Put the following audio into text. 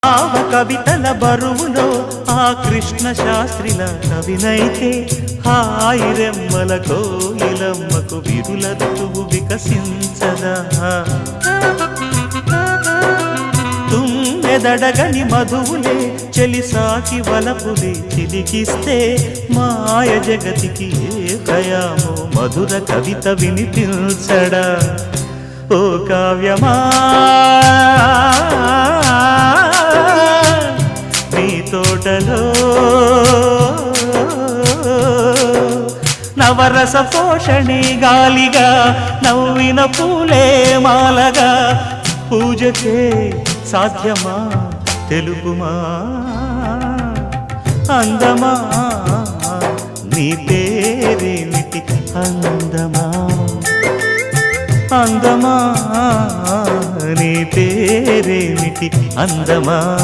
భావ కవితల బరువులో ఆ కృష్ణ శాస్త్రిల కవినైతే హాయి రెమ్మల కోయిలమ్మకు విరుల ఋతువు వికసించదా తుమ్మెదడగని మధువులే చెలిసాకి వలపులే చిలికిస్తే మాయ జగతికి ఏ కయామో మధుర కవిత వినిపించడా ఓ కావ్యమా నీ తోటలో నవరస పోషణి గాలిగా నవ్విన పూలే మాలగా పూజకే సాధ్యమా తెలుగుమా అందమా నీ పేరేమిటి అందమా అందమా నీ పేరేమిటి అందమా